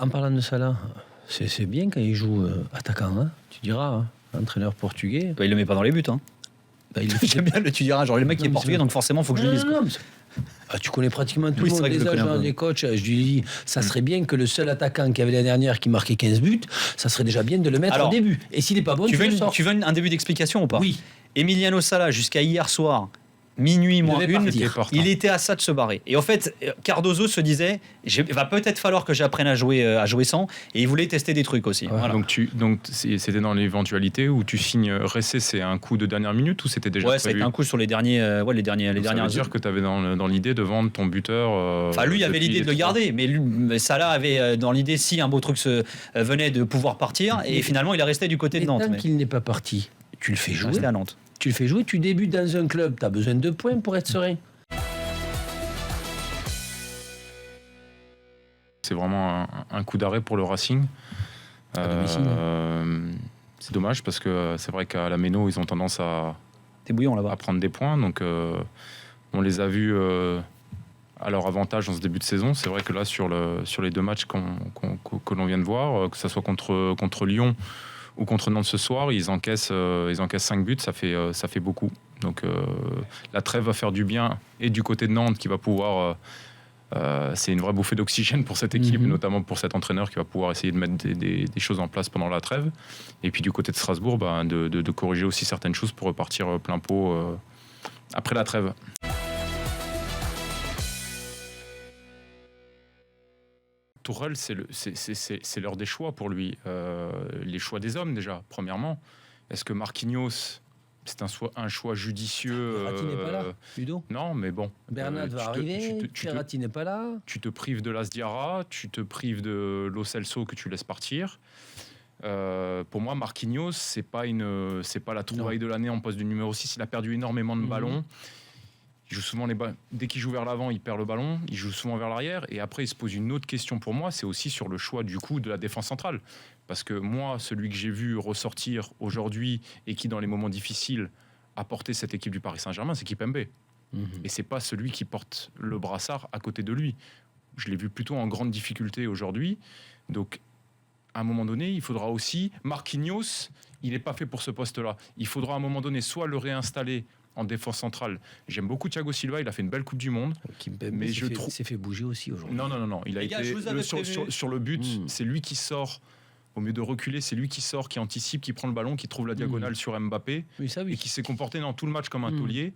En parlant de Salah, c'est bien quand il joue attaquant, hein, tu diras, hein, entraîneur portugais. Il le met pas dans les buts. Hein. J'aime bien le tu diras, genre le mec qui est portugais, donc forcément il faut que je le dise. Tu connais pratiquement tout le monde, les agents, les coachs. Je lui dis, ça serait bien que le seul attaquant qui avait l'année dernière qui marquait 15 buts, ça serait déjà bien de le mettre au début. Et s'il n'est pas bon, tu veux un début d'explication ou pas? Oui. Emiliano Sala, jusqu'à hier soir, minuit moins une, il était à ça de se barrer. Et en fait, Cardozo se disait, il va peut-être falloir que j'apprenne à jouer sans, et il voulait tester des trucs aussi. Ouais. Voilà. Donc c'était dans l'éventualité où tu signes Ressé, c'est un coup de dernière minute ou c'était déjà prévu? C'était un coup sur les dernières. Ça veut dire que tu avais dans l'idée de vendre ton buteur. Enfin, lui avait l'idée de le garder, mais Salah avait dans l'idée si un beau truc venait de pouvoir partir, et finalement il est resté du côté de Nantes. Tant qu'il n'est pas parti, tu le fais jouer à Nantes. Tu le fais jouer, tu débutes dans un club, tu as besoin de points pour être serein. C'est vraiment un coup d'arrêt pour le Racing. C'est dommage parce que c'est vrai qu'à la Méno, ils ont tendance à prendre des points. Donc on les a vus à leur avantage dans ce début de saison. C'est vrai que là, sur les deux matchs que l'on vient de voir, que ce soit contre Lyon ou contre Nantes ce soir, ils encaissent 5 buts, ça fait beaucoup. Donc la trêve va faire du bien, et du côté de Nantes qui va pouvoir... c'est une vraie bouffée d'oxygène pour cette équipe, notamment pour cet entraîneur qui va pouvoir essayer de mettre des choses en place pendant la trêve. Et puis du côté de Strasbourg, de corriger aussi certaines choses pour repartir plein pot après la trêve. Tourelle, c'est l'heure des choix pour lui. Les choix des hommes, déjà, premièrement. Est-ce que Marquinhos, c'est un choix judicieux? Verratti n'est pas là, Ludo. Non, mais bon. Bernat va arriver, Verratti n'est pas là. Tu te prives de Las Diarra, tu te prives de Lo Celso que tu laisses partir. Pour moi, Marquinhos, c'est pas la trouvaille de l'année en poste du numéro 6. Il a perdu énormément de ballons. Il joue souvent dès qu'il joue vers l'avant, il perd le ballon. Il joue souvent vers l'arrière. Et après, il se pose une autre question pour moi, c'est aussi sur le choix du coup de la défense centrale. Parce que moi, celui que j'ai vu ressortir aujourd'hui et qui, dans les moments difficiles, a porté cette équipe du Paris Saint-Germain, c'est Kipembe. Et c'est pas celui qui porte le brassard à côté de lui. Je l'ai vu plutôt en grande difficulté aujourd'hui. Donc, à un moment donné, il faudra aussi... Marquinhos, il n'est pas fait pour ce poste-là. Il faudra à un moment donné soit le réinstaller en défense centrale. J'aime beaucoup Thiago Silva, il a fait une belle Coupe du Monde. Mais il s'est fait bouger aussi aujourd'hui. Non. Il a été sur le but, c'est lui qui sort. Au mieux de reculer, c'est lui qui sort, qui anticipe, qui prend le ballon, qui trouve la diagonale sur Mbappé, et qui s'est comporté dans tout le match comme un taulier.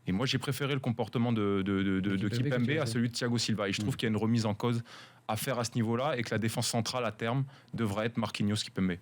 Et moi, j'ai préféré le comportement de Kipembe à celui de Thiago Silva. Et je trouve qu'il y a une remise en cause à faire à ce niveau-là, et que la défense centrale à terme devrait être Marquinhos Kipembe.